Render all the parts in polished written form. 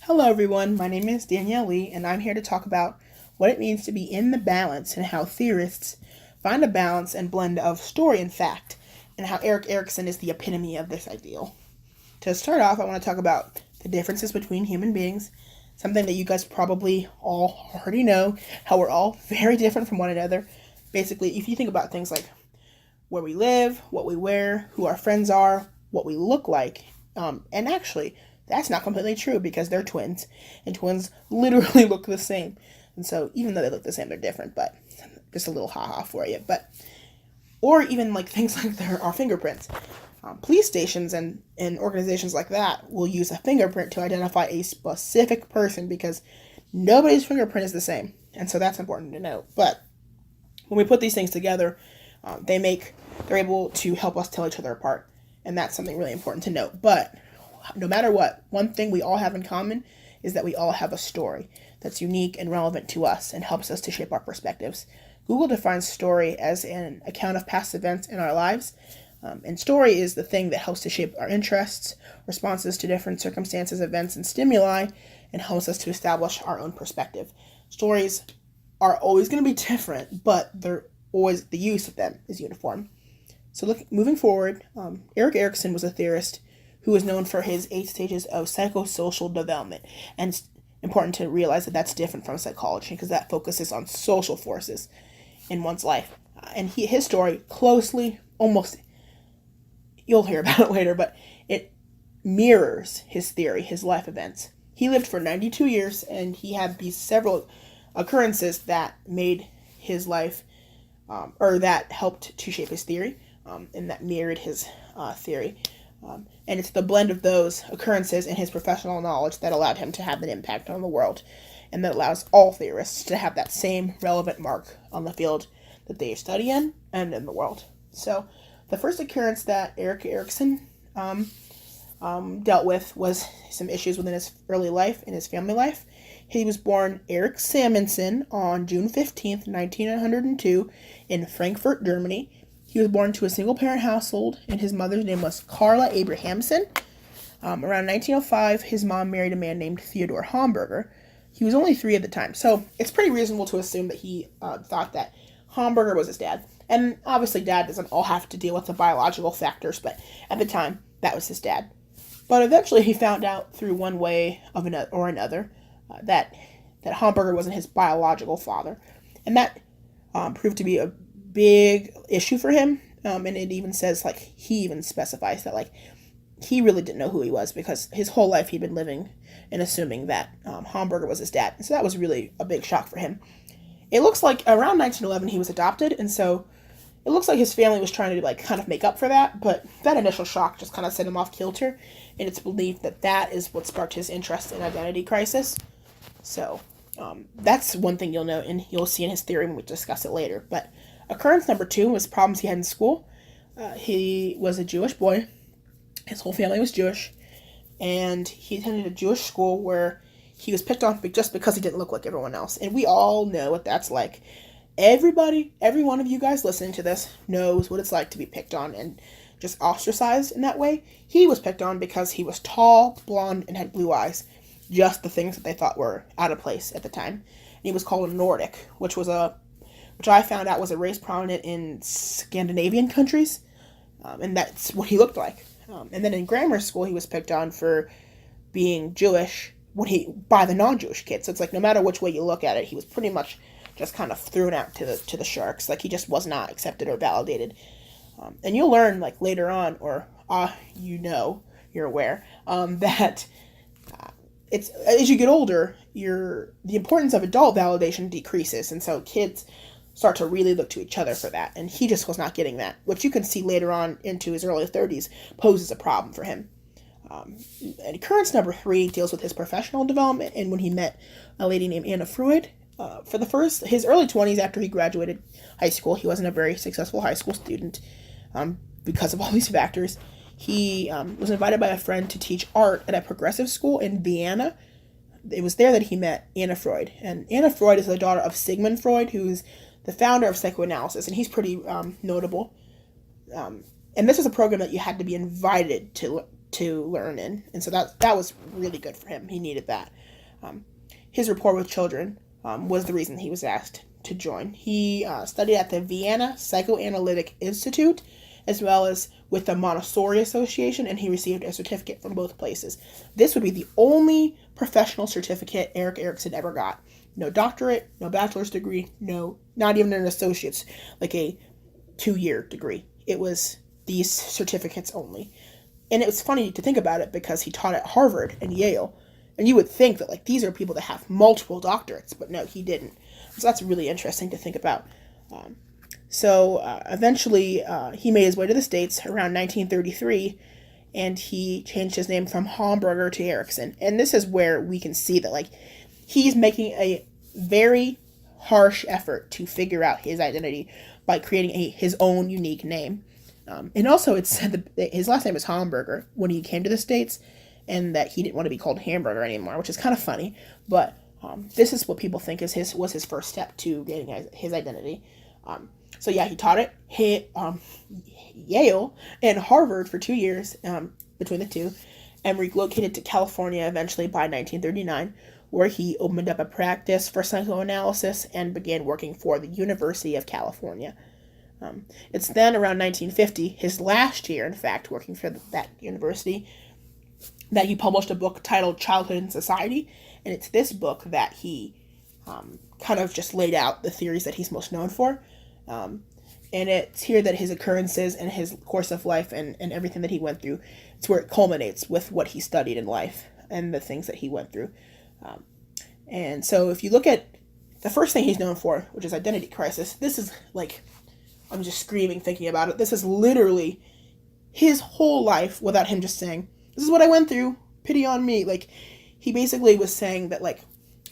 Hello, everyone. My name is Danielle Lee, and I'm here to talk about what it means to be in the balance and how theorists find a balance and blend of story and fact, and how Erikson is the epitome of this ideal. To start off, I want to talk about the differences between human beings, something that you guys probably all already know, how we're all very different from one another. Basically, if you think about things like where we live, what we wear, who our friends are, what we look like, and actually, that's not completely true because they're twins, and twins literally look the same. And so, even though they look the same, they're different, but just a little haha for you. Or even like things like our fingerprints. Police stations and organizations like that will use a fingerprint to identify a specific person because nobody's fingerprint is the same. And so that's important to note. But when we put these things together, they're able to help us tell each other apart. And that's something really important to note. But no matter what, one thing we all have in common is that we all have a story that's unique and relevant to us and helps us to shape our perspectives. Google defines story as an account of past events in our lives. And story is the thing that helps to shape our interests, responses to different circumstances, events, and stimuli, and helps us to establish our own perspective. Stories are always going to be different, but the use of them is uniform. So moving forward, Erikson was a theorist who is known for his 8 stages of psychosocial development. And it's important to realize that that's different from psychology because that focuses on social forces in one's life. And his story closely, almost, you'll hear about it later, but it mirrors his theory, his life events. He lived for 92 years, and he had these several occurrences that made his life, or that helped to shape his theory, and that mirrored his theory. And it's the blend of those occurrences and his professional knowledge that allowed him to have an impact on the world, and that allows all theorists to have that same relevant mark on the field that they study in and in the world. So the first occurrence that Erikson dealt with was some issues within his early life and his family life. He was born Erik Samuelson on June 15th, 1902 in Frankfurt, Germany. He was born to a single-parent household, and his mother's name was Carla Abrahamson. Around 1905, his mom married a man named Theodor Hamburger. He was only 3 at the time, so it's pretty reasonable to assume that he thought that Hamburger was his dad. And obviously, dad doesn't all have to deal with the biological factors, but at the time, that was his dad. But eventually, he found out through one way or another that Hamburger wasn't his biological father, and that proved to be a big issue for him, and it even says, he even specifies that, he really didn't know who he was because his whole life he'd been living and assuming that Hamburger was his dad, and so that was really a big shock for him. It looks like around 1911 he was adopted, and so it looks like his family was trying to, kind of make up for that, but that initial shock just kind of sent him off kilter, and it's believed that that is what sparked his interest in identity crisis. So, that's one thing you'll know, and you'll see in his theory when we discuss it later, but occurrence number 2 was problems he had in school. He was a Jewish boy. His whole family was Jewish. And he attended a Jewish school where he was picked on just because he didn't look like everyone else. And we all know what that's like. Every one of you guys listening to this knows what it's like to be picked on and just ostracized in that way. He was picked on because he was tall, blonde, and had blue eyes. Just the things that they thought were out of place at the time. And he was called a Nordic, which I found out was a race prominent in Scandinavian countries, and that's what he looked like. And then in grammar school, he was picked on for being Jewish by the non-Jewish kids. So it's like no matter which way you look at it, he was pretty much just kind of thrown out to the sharks. He just was not accepted or validated. And you'll learn later on, or you're aware that it's as you get older, the importance of adult validation decreases, and so kids start to really look to each other for that, and he just was not getting that, which you can see later on into his early 30s poses a problem for him. And occurrence number 3 deals with his professional development, and when he met a lady named Anna Freud. For his early 20s after he graduated high school, he wasn't a very successful high school student because of all these factors. He was invited by a friend to teach art at a progressive school in Vienna. It was there that he met Anna Freud, and Anna Freud is the daughter of Sigmund Freud, who's the founder of psychoanalysis, and he's pretty notable. And this is a program that you had to be invited to to learn in. And so that was really good for him. He needed that. His rapport with children was the reason he was asked to join. He studied at the Vienna Psychoanalytic Institute as well as with the Montessori Association, and he received a certificate from both places. This would be the only professional certificate Erik Erikson ever got. No doctorate, no bachelor's degree, no, not even an associate's, like a 2-year degree. It was these certificates only. And it was funny to think about it because he taught at Harvard and Yale. And you would think that like these are people that have multiple doctorates, but no, he didn't. So that's really interesting to think about. Eventually he made his way to the States around 1933, and he changed his name from Hamburger to Erikson. And this is where we can see that like he's making a very harsh effort to figure out his identity by creating his own unique name. And also it said that his last name is Hamburger when he came to the States, and that he didn't want to be called Hamburger anymore, which is kind of funny. But this is what people think was his first step to getting his identity. He taught at Yale and Harvard for 2 years between the two, and relocated to California eventually by 1939, where he opened up a practice for psychoanalysis and began working for the University of California. It's then around 1950, his last year, in fact, working for that university, that he published a book titled Childhood in Society, and it's this book that he kind of just laid out the theories that he's most known for. And it's here that his occurrences and his course of life and everything that he went through, it's where it culminates with what he studied in life and the things that he went through. And so if you look at the first thing he's known for, which is identity crisis, this is like, I'm just screaming thinking about it. This is literally his whole life without him just saying, this is what I went through, pity on me. Like, he basically was saying that, like,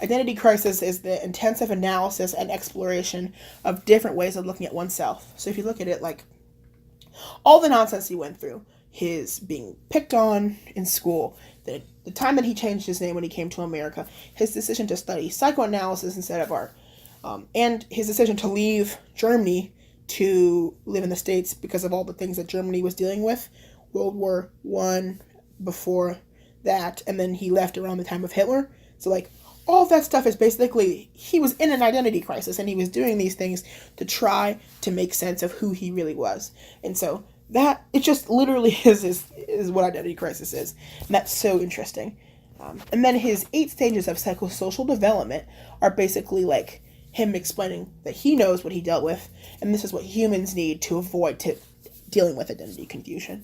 identity crisis is the intensive analysis and exploration of different ways of looking at oneself. So if you look at it, like, all the nonsense he went through, his being picked on in school, the time that he changed his name when he came to America, his decision to study psychoanalysis instead of art, and his decision to leave Germany to live in the States because of all the things that Germany was dealing with, World War I, before that, and then he left around the time of Hitler. So, like, all of that stuff is basically, he was in an identity crisis, and he was doing these things to try to make sense of who he really was. And so, that, it just literally is what identity crisis is. And that's so interesting. And then his 8 stages of psychosocial development are basically, like, him explaining that he knows what he dealt with, and this is what humans need to avoid dealing with identity confusion.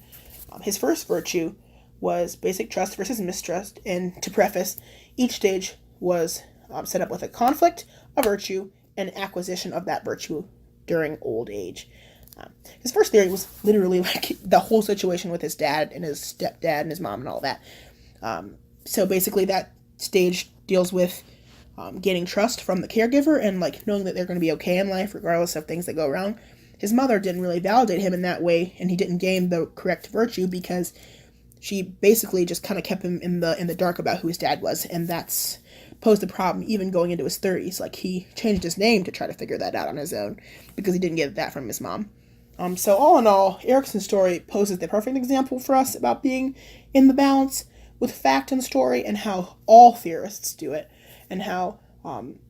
His first virtue was basic trust versus mistrust, and to preface, each stage was set up with a conflict, a virtue, and acquisition of that virtue during old age. His first theory was literally like the whole situation with his dad and his stepdad and his mom and all that. So basically that stage deals with gaining trust from the caregiver and like knowing that they're going to be okay in life regardless of things that go wrong. His mother didn't really validate him in that way, and he didn't gain the correct virtue because she basically just kind of kept him in the dark about who his dad was, and that's posed a problem even going into his 30s. Like, he changed his name to try to figure that out on his own because he didn't get that from his mom. So all in all, Erikson's story poses the perfect example for us about being in the balance with fact and story, and how all theorists do it, and how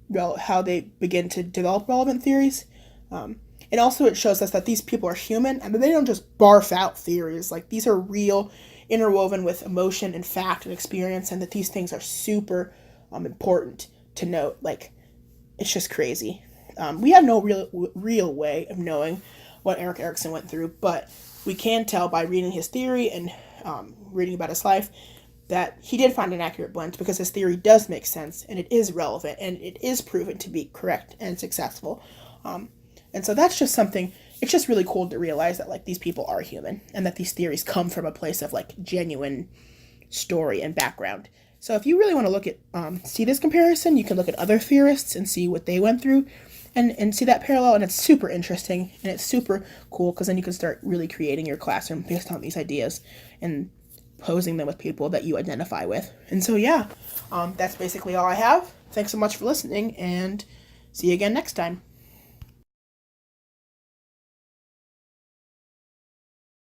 they begin to develop relevant theories. And also it shows us that these people are human, and they don't just barf out theories. Like, these are real, interwoven with emotion and fact and experience, and that these things are super important to note. Like, it's just crazy. We have no real way of knowing what Erik Erikson went through, but we can tell by reading his theory and reading about his life that he did find an accurate blend, because his theory does make sense, and it is relevant, and it is proven to be correct and successful. And so that's just something, it's just really cool to realize that, like, these people are human, and that these theories come from a place of, like, genuine story and background. So if you really want to look at, see this comparison, you can look at other theorists and see what they went through, and see that parallel, and it's super interesting, and it's super cool, because then you can start really creating your classroom based on these ideas, and posing them with people that you identify with. And so, yeah, that's basically all I have. Thanks so much for listening, and see you again next time.